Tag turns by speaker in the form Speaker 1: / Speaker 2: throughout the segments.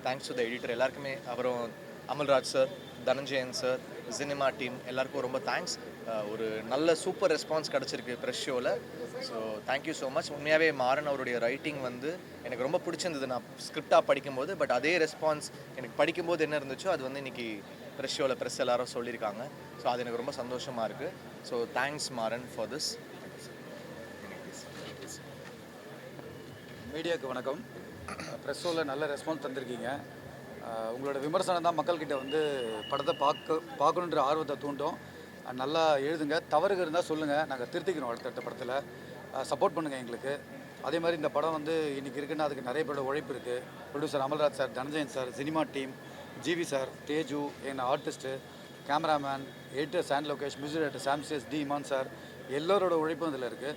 Speaker 1: Thanks to the editor எல்லாருக்குமே, அப்புறம் Amalraj sir, Dhananjayan sir, cinema team எல்லாருக்கும் ரொம்ப தேங்க்ஸ். ஒரு நல்ல சூப்பர் ரெஸ்பான்ஸ் கிடச்சிருக்கு ப்ரெஷ் ஷோவில். So thank you so much. உண்மையாகவே மாறன் அவருடைய ரைட்டிங் வந்து எனக்கு ரொம்ப பிடிச்சிருந்தது நான் ஸ்கிரிப்டாக படிக்கும்போது. பட் அதே ரெஸ்பான்ஸ் எனக்கு படிக்கும்போது என்ன இருந்துச்சோ அது வந்து இன்றைக்கி ப்ரெஷ் ஷோவில் ப்ரெஸ் எல்லாரும் சொல்லியிருக்காங்க. ஸோ அது எனக்கு ரொம்ப சந்தோஷமாக இருக்குது. So thanks Maran for this.
Speaker 2: மீடியாவுக்கு வணக்கம். ப்ரெஸ் ஷோவில் நல்ல ரெஸ்பான்ஸ் தந்திருக்கீங்க. உங்களோட விமர்சனம் தான் மக்கள்கிட்ட வந்து படத்தை பார்க்கணுன்ற ஆர்வத்தை தூண்டும். நல்லா எழுதுங்க, தவறுகள் இருந்தால் சொல்லுங்கள், நாங்கள் திருத்திக்கணும் அடுத்தடுத்த படத்தில். சப்போர்ட் பண்ணுங்கள் எங்களுக்கு. அதே மாதிரி இந்த படம் வந்து இன்றைக்கி இருக்குன்னா அதுக்கு நிறைய பேரோட உழைப்பு இருக்குது. Producer Amalraj sir, Dhananjayan sir, cinema team, G V sir, Teju, எங்கள் artist, cameraman, editor San Lokesh, music director Sam C S, D Imman sir, எல்லோரோட உழைப்பும் இதில் இருக்குது.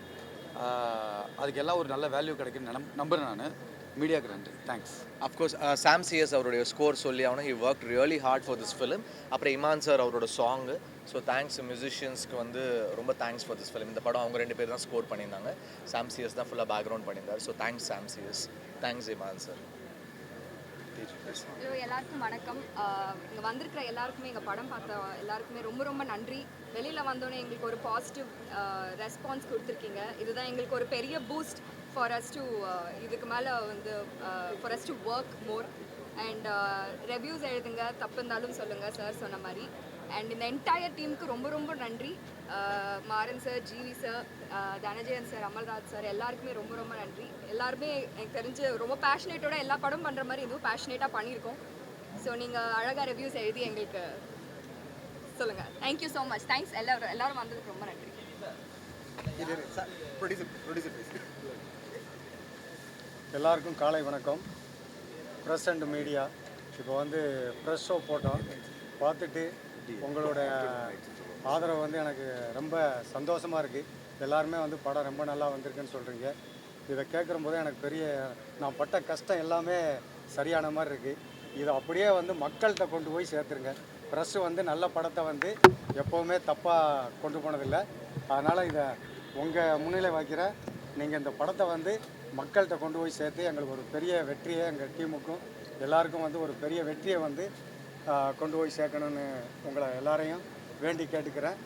Speaker 2: அதுக்கு எல்லாம் ஒரு நல்ல வேல்யூ கிடைக்குன்னு நம்புகிறேன் நான். மீடியாவுக்கு நன்றி. தேங்க்ஸ்.
Speaker 1: அஃப்கோர்ஸ் சாம்சியஸ் அவருடைய ஸ்கோர் சொல்லி ஆகணும். He work really hard for this film. அப்புறம் இமான் சார் அவரோட சாங்கு. ஸோ தேங்க்ஸ் மியூசிஷியன்ஸ்க்கு வந்து ரொம்ப தேங்க்ஸ் ஃபார் திஸ் ஃபிலிம். இந்த படம் அவங்க 2 பேர் தான் ஸ்கோர் பண்ணியிருந்தாங்க. சாம்சியஸ் தான் ஃபுல்லாக பேக்ரவுண்ட் பண்ணியிருந்தார். So thanks சாம்சியஸ், thanks Imman sir.
Speaker 3: Hello, எல்லாருக்கும் வணக்கம். இங்கே வந்திருக்கிற எல்லாருக்குமே, எங்கள் படம் பார்த்த எல்லாருக்குமே ரொம்ப ரொம்ப நன்றி. வெளியில் வந்தோடனே எங்களுக்கு ஒரு பாசிட்டிவ் ரெஸ்பான்ஸ் கொடுத்துருக்கீங்க. இதுதான் எங்களுக்கு ஒரு பெரிய பூஸ்ட் ஃபார் அஸ் டு இதுக்கு மேலே வந்து for us to work more. And reviews எழுதுங்க, தப்பு இருந்தாலும் சொல்லுங்கள் சார் சொன்ன மாதிரி. அண்ட் இந்த என்டையர் டீமுக்கு ரொம்ப ரொம்ப நன்றி. Maran sir, GV sir, Dhananjayan sir, Amalraj sir எல்லாருக்குமே ரொம்ப ரொம்ப நன்றி. எல்லாருமே எனக்கு தெரிஞ்சு ரொம்ப பேஷனேட்டோட எல்லா படம் பண்ணுற மாதிரி இதுவும் பேஷனேட்டாக பண்ணியிருக்கோம். ஸோ நீங்கள் அழகாக ரிவ்யூஸ் எழுதி எங்களுக்கு சொல்லுங்கள். Thank you so much. தேங்க்ஸ். எல்லாரும் வந்ததுக்கு ரொம்ப நன்றி.
Speaker 4: எல்லாருக்கும் காலை வணக்கம். ப்ரெஸ் அண்ட் மீடியா இப்போ வந்து ப்ரெஸ் ஷோ போட்டோம். பார்த்துட்டு உங்களோட ஆதரவு வந்து எனக்கு ரொம்ப சந்தோஷமாக இருக்குது. எல்லாருமே வந்து படம் ரொம்ப நல்லா வந்திருக்குன்னு சொல்கிறீங்க. இதை கேட்கும்போது எனக்கு பெரிய நான் பட்ட கஷ்டம் எல்லாமே சரியான மாதிரி இருக்குது. இதை அப்படியே வந்து மக்கள்கிட்ட கொண்டு போய் சேர்த்துருங்க. ப்ரெஸ்ஸு வந்து நல்ல படத்தை வந்து எப்போவுமே தப்பாக கொண்டு போனதில்லை. அதனால் இதை உங்கள் முன்னிலை வைக்கிற நீங்கள் இந்த படத்தை வந்து மக்கள்கிட்ட கொண்டு போய் சேர்த்து எங்களுக்கு ஒரு பெரிய வெற்றியை, எங்கள் டீமுக்கும் எல்லாருக்கும் வந்து ஒரு பெரிய வெற்றியை வந்து கொண்டு போய் சேர்க்கணுன்னு உங்களை எல்லாரையும் வேண்டி கேட்டுக்கிறேன்.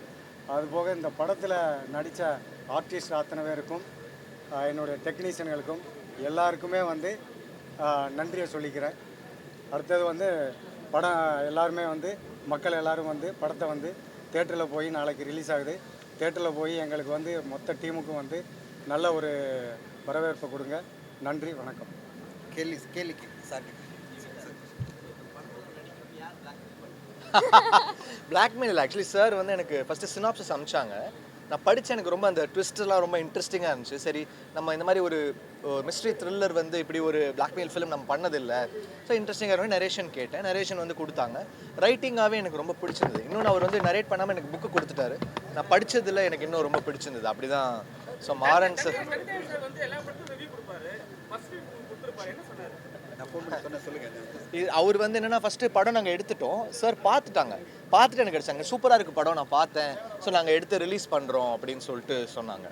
Speaker 4: அதுபோக இந்த படத்தில் நடித்த ஆர்டிஸ்ட் அத்தனை பேருக்கும், என்னுடைய டெக்னீஷியன்களுக்கும் எல்லாருக்குமே வந்து நன்றியை சொல்லிக்கிறேன். அடுத்தது வந்து படம் எல்லாருமே வந்து மக்கள் எல்லோரும் வந்து படத்தை வந்து தேட்டரில் போய் நாளைக்கு ரிலீஸ் ஆகுது. தேட்டரில் போய் எங்களுக்கு வந்து மொத்த டீமுக்கும் வந்து நல்ல ஒரு வரவேற்பை கொடுங்க. நன்றி, வணக்கம்.
Speaker 5: கேள்வி சார்.
Speaker 1: பிளாக்மெயில் இல்லை, ஆக்சுவலி சார் வந்து எனக்கு ஃபஸ்ட்டு சினாப்சிஸ் அனுப்பிச்சாங்க. நான் படித்தேன். எனக்கு ரொம்ப அந்த ட்விஸ்டெல்லாம் ரொம்ப இன்ட்ரெஸ்டிங்காக இருந்துச்சு. சரி, நம்ம இந்த மாதிரி ஒரு மிஸ்ட்ரி த்ரில்லர் வந்து இப்படி ஒரு பிளாக்மெயில் ஃபிலிம் நம்ம பண்ணதில்லை. ஸோ இன்ட்ரெஸ்டிங்காக இருக்கும். நரேஷன் கேட்டேன், நரேஷன் வந்து கொடுத்தாங்க. ரைட்டிங்காகவே எனக்கு ரொம்ப பிடிச்சிருந்தது. இன்னொன்று அவர் வந்து நரேட் பண்ணாமல் எனக்கு புக்கு கொடுத்துட்டாரு. நான் படித்ததில் எனக்கு இன்னும் ரொம்ப பிடிச்சிருந்தது. அப்படி தான். ஸோ மாறன் சார் அவர் வந்து என்னென்னா ஃபஸ்ட்டு படம் நாங்கள் எடுத்துட்டோம். சார் பார்த்துட்டாங்க. பார்த்துட்டு எனக்கு அடிச்சாங்க, சூப்பராக இருக்குது படம், நான் பார்த்தேன், ஸோ நாங்கள் எடுத்து ரிலீஸ் பண்ணுறோம் அப்படின்னு சொல்லிட்டு சொன்னாங்க.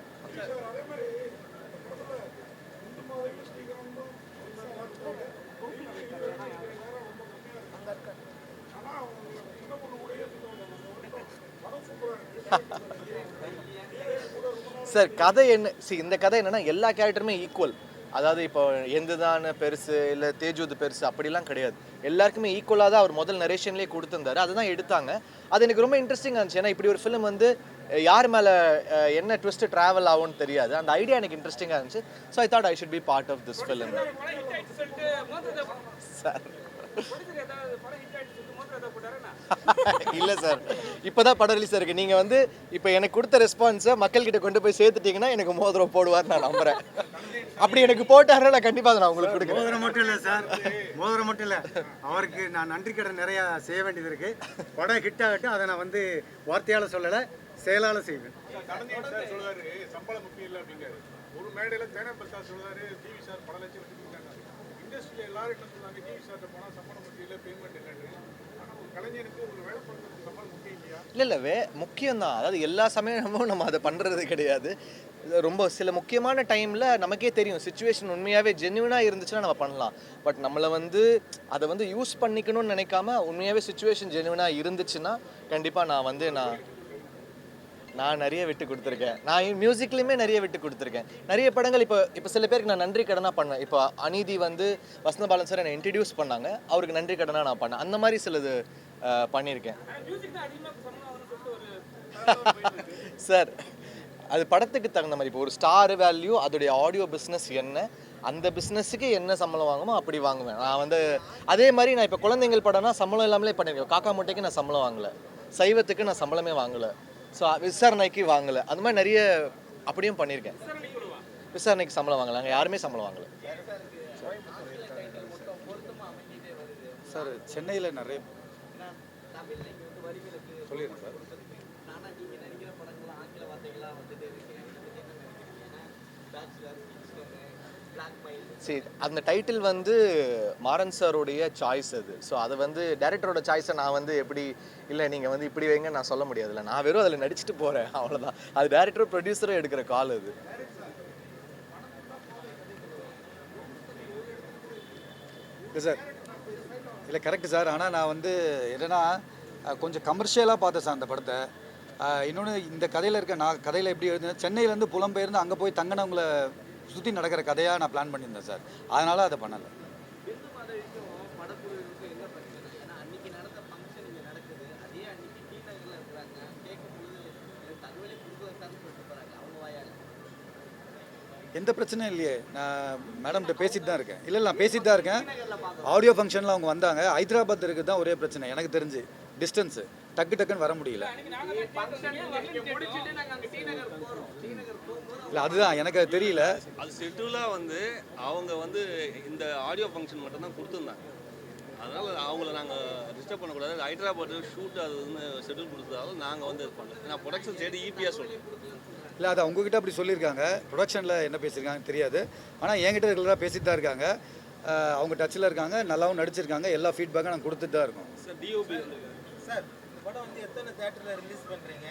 Speaker 1: சார் கதை என்ன, இந்த கதை என்னென்னா எல்லா கேரக்டருமே ஈக்குவல். அதாவது இப்போ எந்துதான் பெருசு இல்லை தேஜுது பெருசு அப்படிலாம் கிடையாது. எல்லாருக்குமே ஈக்குவலாக தான் அவர் முதல் நரேஷன்லேயே கொடுத்துருந்தாரு. அதுதான் எடுத்தாங்க. அது எனக்கு ரொம்ப இன்ட்ரெஸ்டிங்காக இருந்துச்சு. ஏன்னா இப்படி ஒரு ஃபிலிம் வந்து யார் மேலே என்ன ட்விஸ்ட்டு ட்ராவல் ஆகும்னு தெரியாது. அந்த ஐடியா எனக்கு இன்ட்ரெஸ்டிங்காக இருந்துச்சு. So I thought I should be part of this film. Sir இல்லை சார், இப்போ தான் படம் ரிலீஸ் இருக்குது. நீங்கள் வந்து இப்போ எனக்கு கொடுத்த ரெஸ்பான்ஸை மக்கள்கிட்ட கொண்டு போய் சேர்த்துட்டிங்கன்னா எனக்கு மோதிரம் போடுவார் நான் நம்புகிறேன். அப்படி எனக்கு போட்டாருன்னா நான் கண்டிப்பாக அதை நான் உங்களுக்கு கொடுக்குறேன்.
Speaker 4: மோதிரம் மட்டும் இல்லை சார், மோதிரம் மட்டும் இல்லை, அவருக்கு நான் நன்றி கடன் நிறையா செய்ய வேண்டியது இருக்குது. படம் ஹிட் ஆகட்டும், அதை நான் வந்து வார்த்தையால் சொல்லலை, செயலால் செய்வேன்.
Speaker 6: சம்பளம் முக்கியம் இல்லை அப்படிங்கிறாரு. ஒரு மேடையில் தேனா பிரசாத் சொல்றாரு, டிவி சார் பல லட்சம் வச்சுருக்காங்க. இண்டஸ்ட்ரியில் எல்லாரும் என்ன சொல்றாங்க, டிவி சார்ட்ட போனால் சம்பளம் முக்கியம் இல்லை, பேமெண்ட் இல்லைன்னு. ஆனால் ஒரு கலைஞனுக்கு ஒரு வேலை பண்ணுறதுக்கு சம்பளம் முக்கியம் இல்லையா?
Speaker 1: இல்லை முக்கியம் தான். அதாவது எல்லா சமயமும் நம்ம அதை பண்ணுறது கிடையாது. ரொம்ப சில முக்கியமான டைமில் நமக்கே தெரியும் சுச்சுவேஷன் உண்மையாகவே ஜென்யூனாக இருந்துச்சுன்னா நம்ம பண்ணலாம். பட் நம்மளை வந்து அதை வந்து யூஸ் பண்ணிக்கணும்னு நினைக்காம உண்மையாகவே சுச்சுவேஷன் ஜென்யூனாக இருந்துச்சுன்னா கண்டிப்பாக நான் நிறைய விட்டு கொடுத்துருக்கேன். நான் மியூசிக்லேயுமே நிறைய விட்டு கொடுத்துருக்கேன். நிறைய படங்கள் இப்போ சில பேருக்கு நான் நன்றி கடனாக பண்ணேன். இப்போ அநீதி வந்து வசந்தபாலன் சார் என்னை இன்ட்ரடியூஸ் பண்ணாங்க, அவருக்கு நன்றி கடனாக நான் பண்ணேன். அந்த மாதிரி சிலது பண்ணியிருக்கேன். சார் அது படத்துக்கு தகுந்த மாதிரி. இப்போ ஒரு ஸ்டார் வேல்யூ அதோடைய ஆடியோ பிஸ்னஸ் என்ன, அந்த பிஸ்னஸுக்கு என்ன சம்பளம் வாங்குமோ அப்படி வாங்குவேன். நான் வந்து அதே மாதிரி நான் இப்போ குழந்தைங்கள் படம்னா சம்பளம் இல்லாமலே பண்ணியிருக்கேன். காக்கா முட்டைக்கு நான் சம்பளம் வாங்கலை, சைவத்துக்கு நான் சம்பளமே வாங்கலை, ஸோ விசாரணைக்கு வாங்கலை. அது மாதிரி நிறைய அப்படியும் பண்ணியிருக்கேன். விசாரணைக்கு சம்பளம் வாங்கலை, அங்கே யாருமே சம்பளம் வாங்கலை.
Speaker 2: சார் சென்னையில் நிறைய சொல்லிடுறேன் சார்.
Speaker 1: சரி, அந்த டைட்டில் வந்து மாறன் சாரோடைய சாய்ஸ் அது. ஸோ அதை வந்து டைரக்டரோட சாய்ஸை நான் வந்து எப்படி இல்லை நீங்கள் வந்து இப்படி வைங்க நான் சொல்ல முடியாதுல்ல. நான் வெறும் அதில் நடிச்சுட்டு போகிறேன், அவ்வளோதான். அது டைரக்டரும் ப்ரொடியூசரும் எடுக்கிற கால் அது.
Speaker 2: இல்லை சார், இல்லை கரெக்டு சார். ஆனால் நான் வந்து என்னென்னா கொஞ்சம் கமர்ஷியலாக பார்த்தேன் சார் அந்த படத்தை. இன்னொன்று இந்த கதையில் இருக்க நான் கதையில் எப்படி எழுதுனேன், சென்னையிலேருந்து புலம்பெயர்ந்து அங்கே போய் தங்கினவங்களை சுற்றி நடக்கிற கதையாக நான் பிளான் பண்ணியிருந்தேன் சார். அதனால் அதை பண்ணலை. எந்த பிரச்சனையும் இல்லையே, நான் மேடம்கிட்ட பேசிட்டு தான் இருக்கேன். இல்லை நான் பேசிட்டு தான் இருக்கேன். ஆடியோ ஃபங்க்ஷனில் அவங்க வந்தாங்க. ஹைதராபாத் இருக்குது தான் ஒரே பிரச்சனை எனக்கு தெரிஞ்சு, டிஸ்டன்ஸு டக்குன்னு வர முடியல. இல்லை அதுதான் எனக்கு அது தெரியல.
Speaker 7: அது ஷெட்யூலாக வந்து அவங்க வந்து இந்த ஆடியோ ஃபங்க்ஷன் மட்டும்தான் கொடுத்துருந்தாங்க. அதனால் அவங்கள நாங்கள் டிஸ்டர்ப் பண்ணக்கூடாது. ஹைதராபாத் ஷூட் அது வந்து ஷெட்யூல் கொடுத்ததால நாங்கள் வந்து இது பண்ணல. நான் ப்ரொடக்ஷன் சைடு ஈபியாக சொல்கிறேன்.
Speaker 2: இல்லை அது அவங்கக்கிட்ட அப்படி சொல்லியிருக்காங்க. ப்ரொடக்ஷனில் என்ன பேசியிருக்காங்கன்னு தெரியாது. ஆனால் என்கிட்ட ரெகுலராக பேசிட்டு தான் இருக்காங்க. அவங்க டச்சில் இருக்காங்க, நல்லாவும் நடிச்சிருக்காங்க. எல்லா ஃபீட்பேக்கும் நாங்கள் கொடுத்துட்டு தான் இருக்கோம்.
Speaker 7: சார் டிஓபி
Speaker 5: சார் இந்த படம் வந்து எத்தனை தேட்டரில் ரிலீஸ் பண்ணுறீங்க?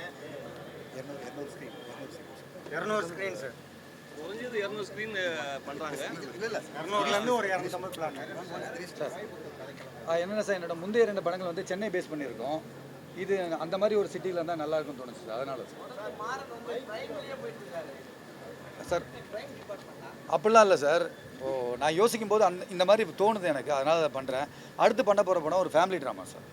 Speaker 4: 200 ஸ்க்ரீன் சார்.
Speaker 7: குறைஞ்சது 200 ஸ்க்ரீன் பண்ணுறாங்க.
Speaker 5: இல்லை
Speaker 4: 200லேருந்து ஒரு 250 பிளான்.
Speaker 2: என்னென்ன சார், என்னோட முந்தைய 2 படங்கள் வந்து சென்னை பேஸ் பண்ணியிருக்கோம். இது அந்த மாதிரி ஒரு சிட்டியில் இருந்தால் நல்லா இருக்கும்னு தோணுச்சு சார். அதனால சார் அப்படிலாம் இல்லை சார். இப்போது நான் யோசிக்கும் போது இந்த மாதிரி தோணுது எனக்கு, அதனால் அதை பண்ணுறேன். அடுத்து பண்ண போகிற படம் ஒரு ஃபேமிலி ட்ராமா சார்.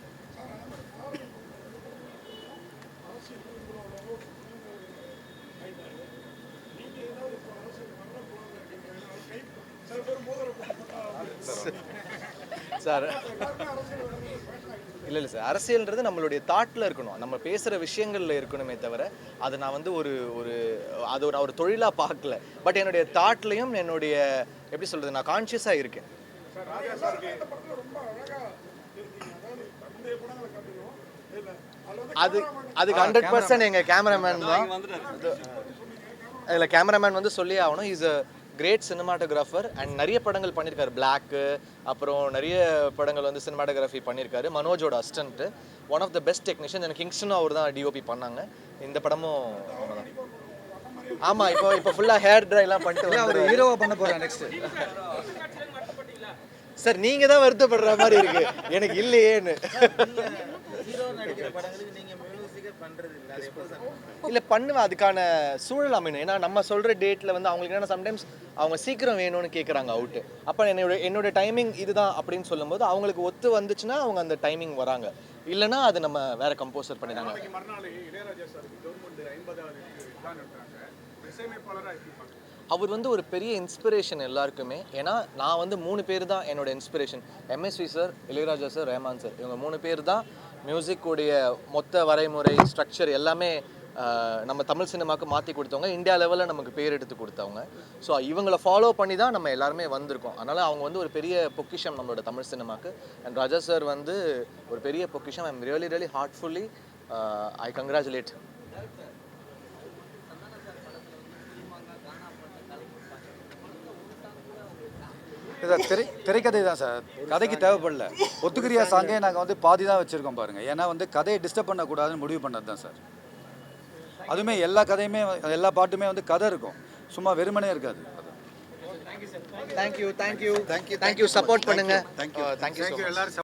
Speaker 1: சார் இல்லை சார், அரசியல்ன்றது நம்மளுடைய தாட்டில் இருக்கணும், நம்ம பேசுகிற விஷயங்களில் இருக்கணுமே தவிர அதை நான் வந்து நான் ஒரு தொழிலாக பார்க்கல. பட் என்னுடைய தாட்லேயும் என்னுடைய எப்படி சொல்கிறது, நான் கான்ஷியஸாக இருக்கேன். அதுக்கு 100% எங்கள் கேமராமேன் தான். இதில் கேமராமேன் வந்து சொல்லி ஆகணும். Is a great cinematographer and நிறைய படங்கள் பண்ணியிருக்காரு. பிளாக்கு, அப்புறம் நிறைய படங்கள் வந்து சினிமாட்டோகிராஃபி பண்ணியிருக்காரு. மனோஜோட assistant, one of the best technician. எனக்கு கிங்ஸ்டனும் அவர் தான் டிஓபி பண்ணாங்க. இந்த படமும் அவங்க தான். ஆமாம், இப்போ ஃபுல்லாக ஹேர் ட்ரைலாம் பண்ணிட்டு
Speaker 2: அவர் ஹீரோவாக பண்ண போகிறேன் நெக்ஸ்ட்டு.
Speaker 1: சார் நீங்கள் தான் வருத்தப்படுற மாதிரி இருக்கு, எனக்கு இல்லையேன்னு.
Speaker 5: ஹீரோ நடிக்கிற படங்களுக்கு நீங்கள் மியூசிக்கே பண்ணுறது இல்லை, அது எப்போ சார்?
Speaker 1: இல்லை பண்ணுவேன், அதுக்கான சூழல் அமையணும். ஏன்னா நம்ம சொல்கிற டேட்டில் வந்து அவங்களுக்கு என்னென்னா சம்டைம்ஸ் அவங்க சீக்கிரம் வேணும்னு கேட்குறாங்க அவுட்டு. அப்போ என்னோட டைமிங் இதுதான் அப்படின்னு சொல்லும்போது அவங்களுக்கு ஒத்து வந்துச்சுன்னா அவங்க அந்த டைமிங் வராங்க. இல்லைன்னா அது நம்ம வேற கம்போசர் பண்ணிடுறாங்க.
Speaker 6: மறுநாள் இளையராஜா சாருக்கு கவர்மெண்ட் 50வது பிளான் எடுத்தாங்க. இசையமைப்பாளராக இருப்பாங்க.
Speaker 1: அவர் வந்து ஒரு பெரிய இன்ஸ்பிரேஷன் எல்லாருக்குமே. ஏன்னா நான் வந்து 3 பேர் தான் என்னோட inspiration. MSV sir, Ilaiyaraaja sir, Rahman sir. இவங்க 3 பேர் தான் மியூசிக்குடைய மொத்த வரைமுறை ஸ்ட்ரக்சர் எல்லாமே நம்ம தமிழ் சினிமாவுக்கு மாற்றி கொடுத்தவங்க, இந்தியா லெவலில் நமக்கு பேர் எடுத்து கொடுத்தவங்க. ஸோ இவங்களை ஃபாலோ பண்ணி தான் நம்ம எல்லாருமே வந்திருக்கோம். அதனால் அவங்க வந்து ஒரு பெரிய பொக்கிஷம் நம்மளோட தமிழ் சினிமாவுக்கு. அண்ட் ராஜா சார் வந்து ஒரு பெரிய பொக்கிஷம். I am really heartfully I congratulate.
Speaker 2: திரைக்கதை தான் சார், கதைக்கு தேவைப்படல. ஒத்துக்கிறியா சாங்கே நாங்கள் வந்து பாதி தான் வச்சுருக்கோம் பாருங்கள். ஏன்னா வந்து கதையை டிஸ்டர்ப் பண்ணக்கூடாதுன்னு முடிவு பண்ணது தான் சார். அதுவுமே எல்லா கதையுமே எல்லா பாட்டுமே வந்து கதை இருக்கும், சும்மா வெறுமனே இருக்காது.
Speaker 1: தேங்க்யூ சப்போர்ட் பண்ணுங்க. Thank you so much.
Speaker 4: எல்லாரும்